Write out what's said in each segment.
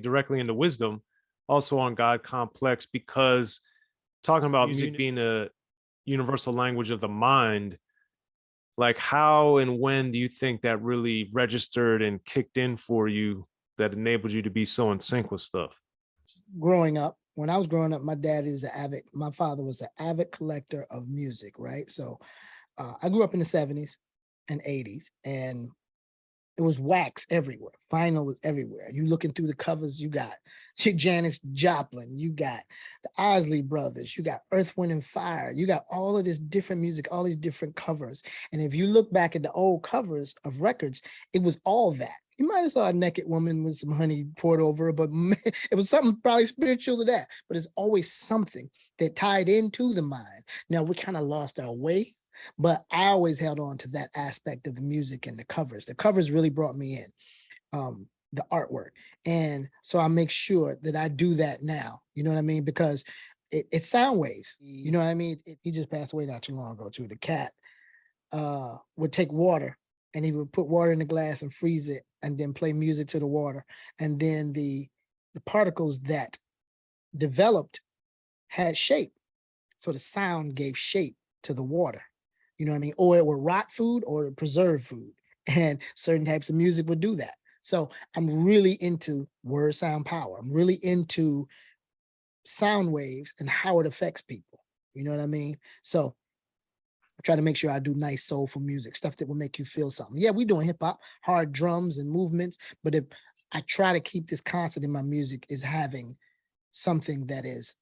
directly into wisdom, also on God Complex, because talking about music being a universal language of the mind, like how and when do you think that really registered and kicked in for you that enabled you to be so in sync with stuff? Growing up, when I was growing up, my father was an avid collector of music, right? So I grew up in the 70s and 80s, and it was wax everywhere. Vinyl was everywhere. You looking through the covers, you got Janis Joplin, you got the Isley Brothers, you got Earth, Wind and Fire, you got all of this different music, all these different covers. And if you look back at the old covers of records, it was all that. You might have saw a naked woman with some honey poured over her, but it was something probably spiritual to that. But it's always something that tied into the mind. Now we kind of lost our way, but I always held on to that aspect of the music and the covers. The covers really brought me in, the artwork. And so I make sure that I do that now. You know what I mean? Because it's sound waves. You know what I mean? He just passed away not too long ago too. The cat would take water and he would put water in the glass and freeze it and then play music to the water. And then the particles that developed had shape. So the sound gave shape to the water. You know what I mean? Or it would rot food or preserve food. And certain types of music would do that. So I'm really into word sound power. I'm really into sound waves and how it affects people. You know what I mean? So I try to make sure I do nice soulful music, stuff that will make you feel something. Yeah, we doing hip hop, hard drums and movements, but if I try to keep this constant in my music is having something that is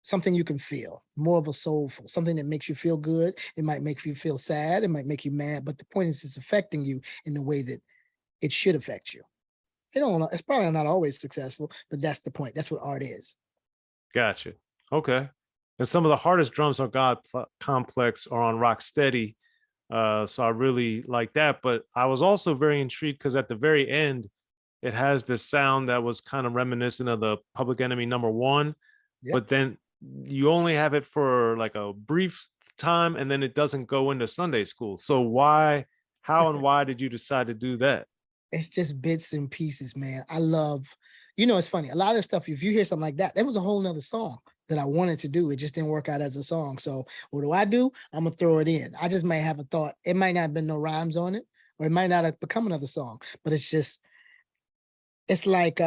something you can feel, more of a soulful, something that makes you feel good. It might make you feel sad. It might make you mad, but the point is it's affecting you in the way that it should affect you. It's probably not always successful, but that's the point. That's what art is. Gotcha. Okay. And some of the hardest drums on God Complex are on Rock Steady. So I really like that. But I was also very intrigued because at the very end, it has this sound that was kind of reminiscent of the Public Enemy #1. Yep. But then you only have it for like a brief time and then it doesn't go into Sun-Dey-Skool. So how and why did you decide to do that? It's just bits and pieces, man. I love, it's funny. A lot of stuff, if you hear something like that was a whole nother song that I wanted to do. It just didn't work out as a song. So what do? I'm going to throw it in. I just might have a thought. It might not have been no rhymes on it, or it might not have become another song, but it's like,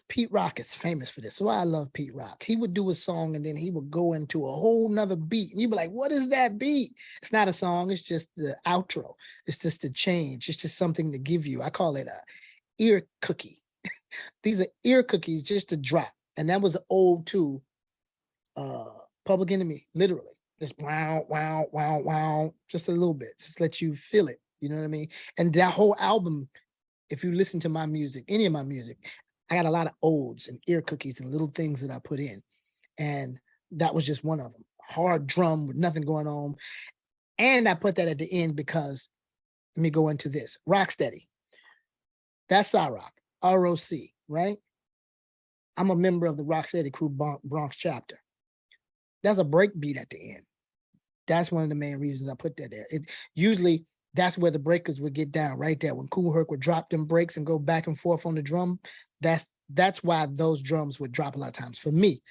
Pete Rock is famous for this. So I love Pete Rock. He would do a song and then he would go into a whole nother beat. And you'd be like, what is that beat? It's not a song. It's just the outro. It's just a change. It's just something to give you. I call it a ear cookie. These are ear cookies just to drop. And that was old too. Public Enemy, literally. Just wow, wow, wow, wow. Just a little bit. Just let you feel it. You know what I mean? And that whole album, if you listen to my music, any of my music, I got a lot of odes and ear cookies and little things that I put in. And that was just one of them. Hard drum with nothing going on. And I put that at the end because, let me go into this. Rocksteady. That's Sa-Roc, R-O-C, right? I'm a member of the Rocksteady Crew Bronx chapter. That's a break beat at the end. That's one of the main reasons I put that there. Usually that's where the breakers would get down, right there. When Kool Herc would drop them breaks and go back and forth on the drum, that's why those drums would drop a lot of times. For me,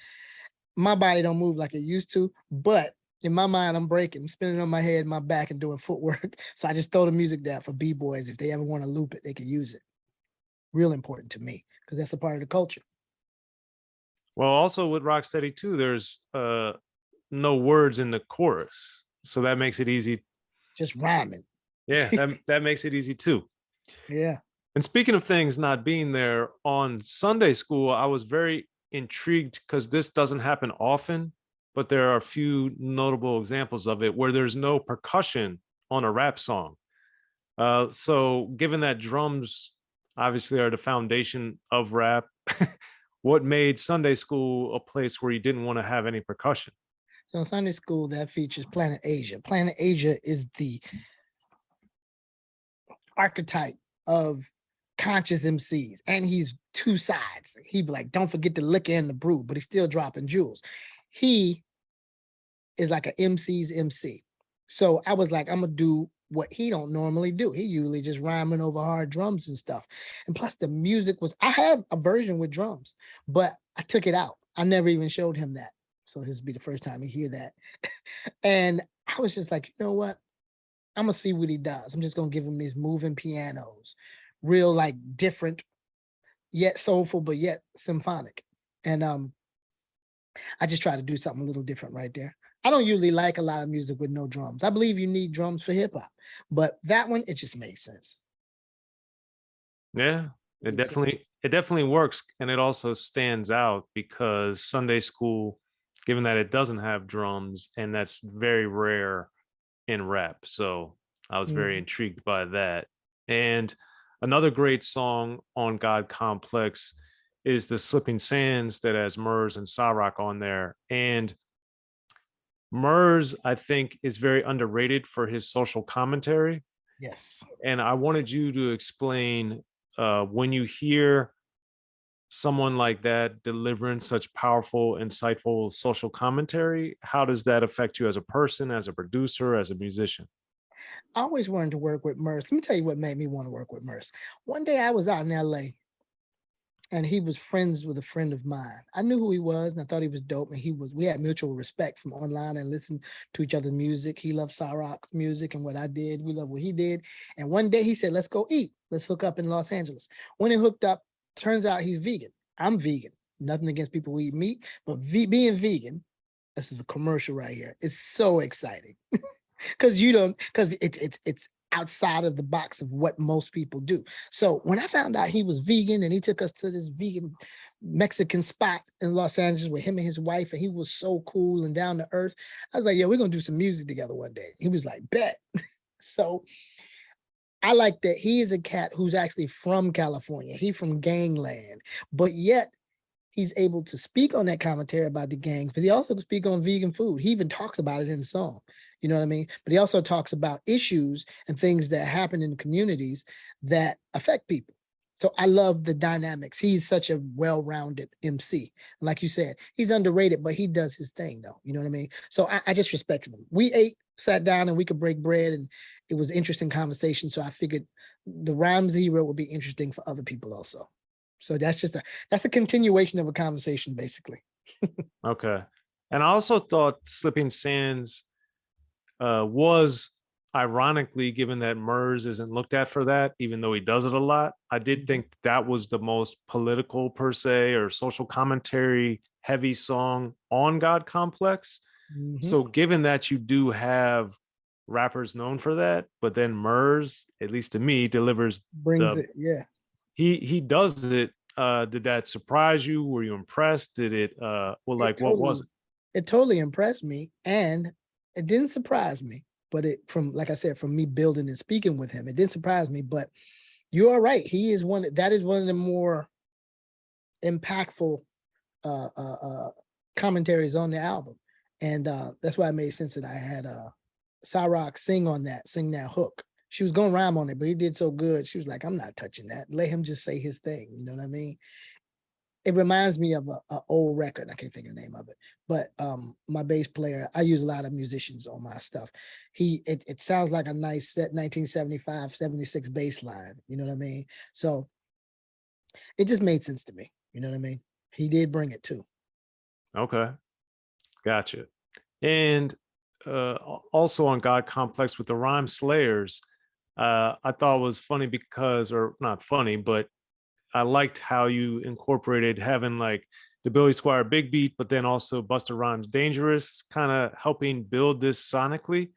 my body don't move like it used to, but in my mind, I'm breaking, I'm spinning on my head, my back, and doing footwork. So I just throw the music there for B-boys. If they ever want to loop it, they can use it. Real important to me because that's a part of the culture. Well, also with Rocksteady too, there's no words in the chorus, so that makes it easy. Just rhyming. Yeah, that makes it easy too. Yeah. And speaking of things not being there, on Sun-Dey-Skool, I was very intrigued because this doesn't happen often, but there are a few notable examples of it where there's no percussion on a rap song. So given that drums obviously are the foundation of rap, what made Sun-Dey-Skool a place where you didn't want to have any percussion? So Sun-Dey-Skool, that features Planet Asia. Planet Asia is the archetype of conscious MCs, and he's two sides. He'd be like, don't forget the liquor and the brew, but he's still dropping jewels. He is like an MC's MC. So I was like, I'm gonna do what he don't normally do. He usually just rhyming over hard drums and stuff. And plus the music was, I had a version with drums, but I took it out. I never even showed him that. So this will be the first time he hear that. And I was just like, you know what? I'm gonna see what he does. I'm just gonna give him these moving pianos, real like different, yet soulful, but yet symphonic. And I just try to do something a little different right there. I don't usually like a lot of music with no drums. I believe you need drums for hip hop, but that one, it just made sense. Yeah, it definitely works, and it also stands out because Sun-Dey-Skool, given that it doesn't have drums, and that's very rare in rap. So I was very intrigued by that. And another great song on God Complex is the Slipping Sands that has Murs and Sa-Roc on there. And Murs, I think, is very underrated for his social commentary. Yes. And I wanted you to explain when you hear someone like that delivering such powerful, insightful social commentary, how does that affect you as a person, as a producer, as a musician? I always wanted to work with Merce. Let me tell you what made me want to work with Merce. One day I was out in LA and he was friends with a friend of mine. I knew who he was and I thought he was dope. And we had mutual respect from online and listened to each other's music. He loved Sa-Roc's music and what I did. We loved what he did. And one day he said, let's go eat. Let's hook up in Los Angeles. When he hooked up, turns out he's vegan. I'm vegan. Nothing against people who eat meat, but being vegan, this is a commercial right here. It's so exciting. Because it's outside of the box of what most people do. So when I found out he was vegan and he took us to this vegan Mexican spot in Los Angeles with him and his wife, and he was so cool and down to earth, I was like, yeah, we're gonna do some music together one day. He was like, bet. So I like that he is a cat who's actually from California. He's from gangland, but yet he's able to speak on that commentary about the gangs, but he also can speak on vegan food. He even talks about it in the song. You know what I mean? But he also talks about issues and things that happen in communities that affect people. So I love the dynamics. He's such a well-rounded MC. Like you said, he's underrated, but he does his thing though. You know what I mean? So I just respect him. We ate, sat down, and we could break bread, and it was interesting conversation. So I figured the rhymes he wrote would be interesting for other people also. So that's a continuation of a conversation, basically. Okay. And I also thought Slipping Sands was ironically, given that Murs isn't looked at for that, even though he does it a lot, I did think that was the most political per se or social commentary heavy song on God Complex. So given that you do have rappers known for that, but then Murs, at least to me, delivers brings it, yeah. He does it. Did that surprise you? Were you impressed? Did it what was it? It totally impressed me, and it didn't surprise me, but like I said, from me building and speaking with him, it didn't surprise me. But you are right. He is one of the more impactful commentaries on the album. And that's why it made sense that I had Sa-Roc sing that hook. She was gonna rhyme on it, but he did so good. She was like, I'm not touching that. Let him just say his thing. You know what I mean? It reminds me of a old record. I can't think of the name of it, but my bass player, I use a lot of musicians on my stuff. It sounds like a nice set 1975, 76 bass line. You know what I mean? So it just made sense to me. You know what I mean? He did bring it too. Okay. Gotcha. And also on God Complex with the Rhyme Slayers, I thought was funny because, or not funny, but I liked how you incorporated having like the Billy Squire Big Beat, but then also Busta Rhymes Dangerous, kind of helping build this sonically.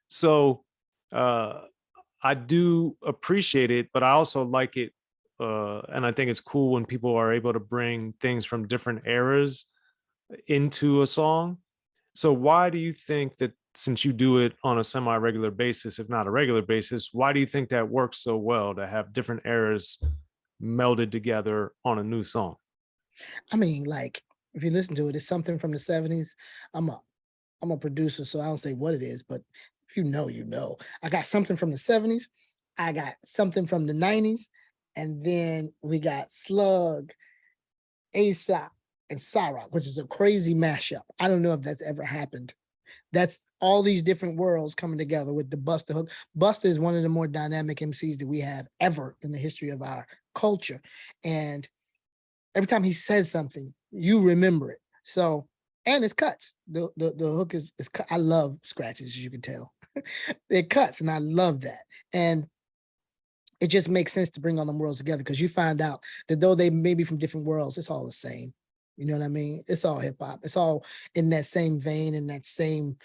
So I do appreciate it, but I also like it. And I think it's cool when people are able to bring things from different eras into a song. So why do you think that, since you do it on a semi-regular basis, if not a regular basis, why do you think that works so well to have different eras melded together on a new song? I mean, like, if you listen to it, it's something from the 70s. I'm a producer, so I don't say what it is, but if you know, you know. I got something from the 70s, I got something from the 90s, and then we got Slug, ASAP, and Sa-Roc, which is a crazy mashup. I don't know if that's ever happened That's all these different worlds coming together with the Buster hook. Buster is one of the more dynamic MCs that we have ever in the history of our culture. And every time he says something, you remember it. So, and it's cuts. The hook is cut. I love scratches, as you can tell. It cuts, and I love that. And it just makes sense to bring all them worlds together, because you find out that though they may be from different worlds, it's all the same. You know what I mean? It's all hip hop. It's all in that same vein and that same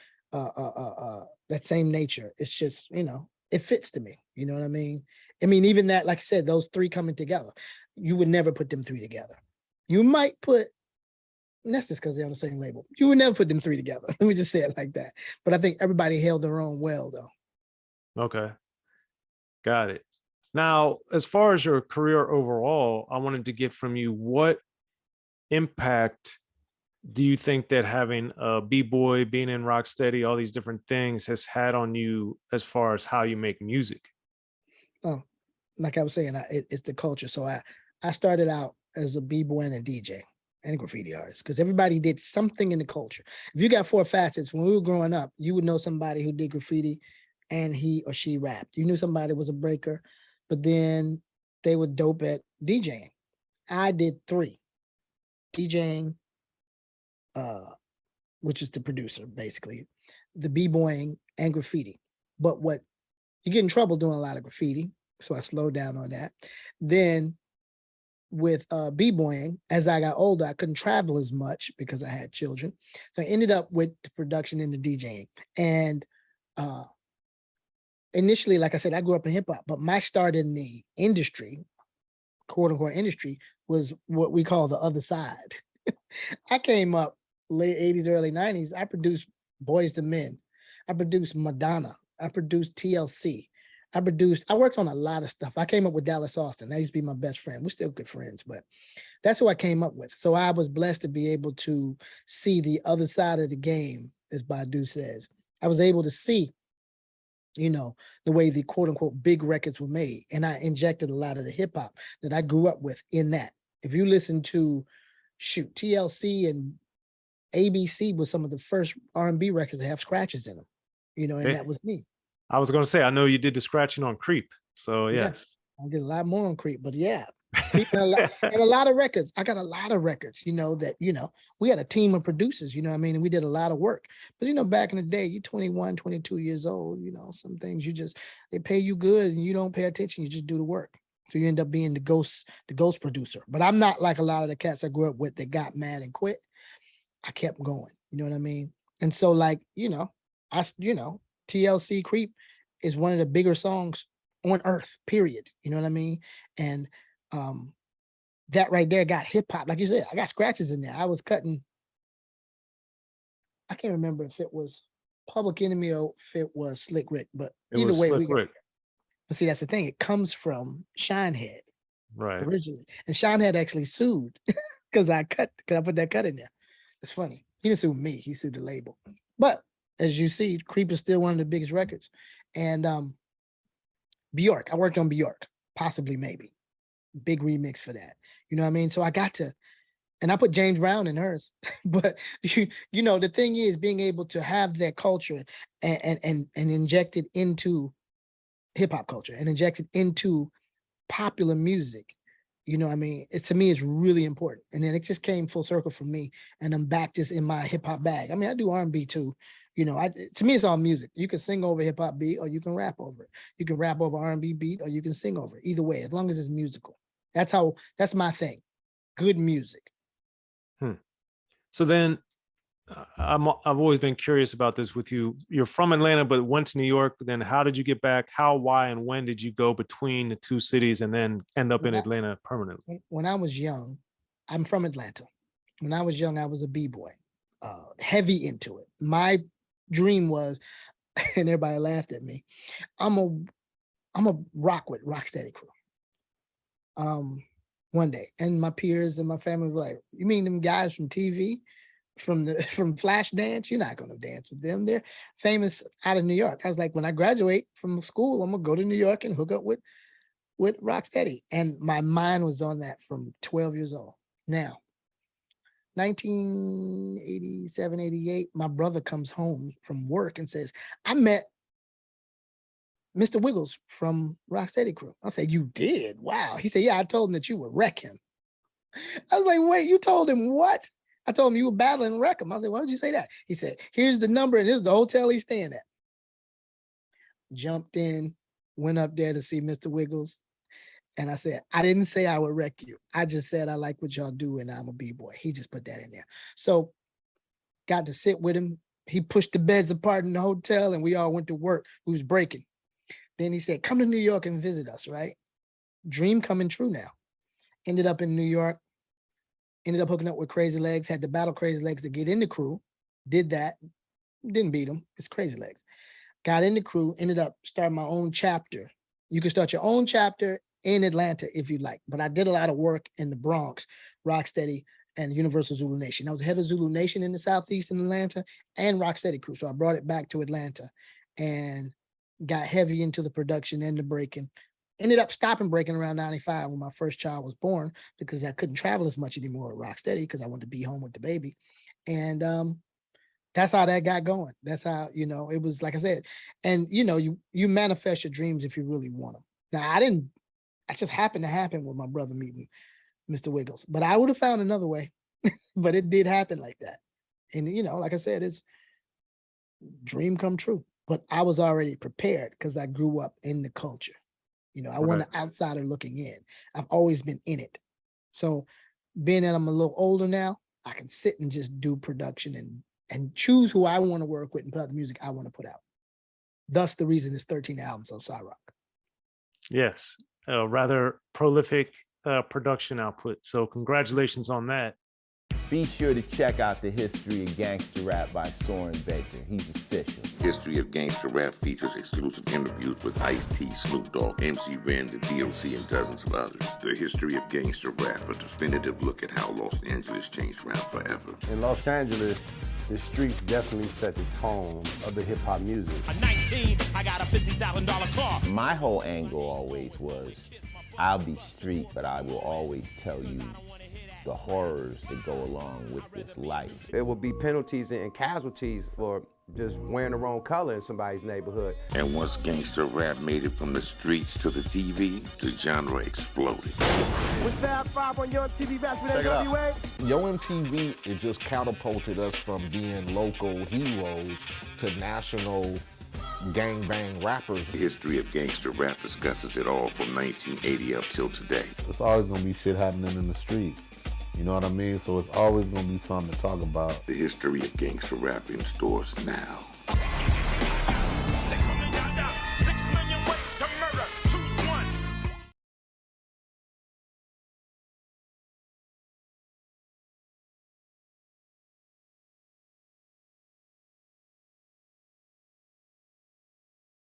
nature. It's just, you know, it fits to me. You know what I mean? I mean, even that, like I said, those three coming together, you would never put them three together. You might put, and that's just because they're on the same label. You would never put them three together. Let me just say it like that. But I think everybody held their own well, though. Okay. Got it. Now, as far as your career overall, I wanted to get from you, what impact do you think that having a B-boy, being in Rocksteady, all these different things has had on you as far as how you make music? Oh, like I was saying, it's the culture. So I started out as a B-boy and a DJ and a graffiti artist, because everybody did something in the culture. If you got four facets, when we were growing up, you would know somebody who did graffiti and he or she rapped. You knew somebody was a breaker, but then they were dope at DJing. I did three: DJing, which is the producer, basically, the b-boying, and graffiti. But what, you get in trouble doing a lot of graffiti, so I slowed down on that. Then with b-boying, as I got older, I couldn't travel as much because I had children. So I ended up with the production and the DJing. And initially, like I said, I grew up in hip hop, but my start in the industry, quote unquote industry, was what we call the other side. I came up late 80s, early 90s. I produced Boys to Men. I produced Madonna. I produced TLC. I worked on a lot of stuff. I came up with Dallas Austin. That used to be my best friend. We're still good friends, but that's who I came up with. So I was blessed to be able to see the other side of the game, as Badu says. I was able to see, you know, the way the quote unquote big records were made. And I injected a lot of the hip hop that I grew up with in that. If you listen to, shoot, TLC and ABC was some of the first R&B records that have scratches in them, you know, and that was me. I was going to say, I know you did the scratching on Creep. So yes. I did a lot more on Creep, but yeah, Creep and a lot of records. I got a lot of records, you know, that, you know, we had a team of producers, you know what I mean? And we did a lot of work. But, you know, back in the day, you're 21, 22 years old, you know, some things they pay you good and you don't pay attention. You just do the work. So you end up being the ghost producer. But I'm not like a lot of the cats I grew up with that got mad and quit. I kept going, you know what I mean? And so, like, you know, TLC Creep is one of the bigger songs on earth, period. You know what I mean? And that right there got hip hop. Like you said, I got scratches in there. I was cutting, I can't remember if it was Public Enemy or if it was Slick Rick, but either way, but see, that's the thing. It comes from Shinehead, right, originally. And Shinehead actually sued because I put that cut in there. It's funny. He didn't sue me, he sued the label. But as you see, Creep is still one of the biggest records. And Bjork, I worked on Bjork, possibly, maybe. Big remix for that. You know what I mean? So I got to, and I put James Brown in hers. But you know, the thing is being able to have that culture and inject it into hip hop culture and inject it into popular music. You know what I mean? To me, it's really important. And then it just came full circle for me. And I'm back just in my hip hop bag. I mean, I do R&B too. You know, to me, it's all music. You can sing over hip hop beat or you can rap over it. You can rap over R&B beat or you can sing over it. Either way, as long as it's musical. That's my thing. Good music. So then I've always been curious about this with you. You're from Atlanta, but went to New York. Then how did you get back? How, why, and when did you go between the two cities and then end up in Atlanta permanently? When I was young, I'm from Atlanta. When I was young, I was a b-boy, heavy into it. My dream was, and everybody laughed at me, I'm a rock with Rocksteady crew. One day, and my peers and my family was like, "You mean them guys from TV, from Flashdance? You're not gonna dance with them. They're famous out of New York." I was like, when I graduate from school, I'm gonna go to New York and hook up with Rocksteady. And my mind was on that from 12 years old. Now, 1987, 88, my brother comes home from work and says, I met Mr. Wiggles from Rocksteady Crew. I said, you did? Wow. He said, yeah, I told him that you would wreck him. I was like, wait, you told him what? I told him you were battling and wreck him. I was like, why would you say that? He said, here's the number and here's the hotel he's staying at. Jumped in, went up there to see Mr. Wiggles. And I said, I didn't say I would wreck you. I just said, I like what y'all do and I'm a B-boy. He just put that in there. So got to sit with him. He pushed the beds apart in the hotel and we all went to work. We was breaking. Then he said, come to New York and visit us, right? Dream coming true now. Ended up in New York, ended up hooking up with Crazy Legs, had to battle Crazy Legs to get in the crew. Did that, didn't beat him. It's Crazy Legs. Got in the crew, ended up starting my own chapter. You can start your own chapter in Atlanta if you like, but I did a lot of work in the Bronx, Rocksteady, and Universal Zulu Nation. I was head of Zulu Nation in the Southeast in Atlanta and Rocksteady Crew. So I brought it back to Atlanta and got heavy into the production and the breaking. Ended up stopping breaking around 95 when my first child was born because I couldn't travel as much anymore at Rocksteady because I wanted to be home with the baby. And that's how that got going. That's how, it was, like I said, and you manifest your dreams if you really want them. Now I just happened to happen with my brother meeting Mr. Wiggles, but I would have found another way, but it did happen like that. And, like I said, it's dream come true, but I was already prepared because I grew up in the culture. I wasn't an outsider looking in. I've always been in it. So being that I'm a little older now, I can sit and just do production and choose who I want to work with and put out the music I want to put out. Thus the reason there's 13 albums on Sa-Roc. Yes, rather prolific production output. So congratulations on that. Be sure to check out the history of gangster rap by Soren Baker. He's official. History of Gangster Rap features exclusive interviews with Ice-T, Snoop Dogg, MC Ren, the D.O.C, and dozens of others. The History of Gangster Rap, a definitive look at how Los Angeles changed rap forever. In Los Angeles, the streets definitely set the tone of the hip-hop music. At 19, I got a $50,000 car. My whole angle always was, I'll be street, but I will always tell you the horrors that go along with this life. There will be penalties and casualties for just wearing the wrong color in somebody's neighborhood. And once gangster rap made it from the streets to the TV, the genre exploded. With Fab 5 on Yo MTV back with NWA. Yo MTV, it just catapulted us from being local heroes to national gangbang rappers. The History of Gangster Rap discusses it all from 1980 up till today. It's always gonna be shit happening in the streets. You know what I mean? So it's always gonna be something to talk about. The History of Gangster Rap in stores now.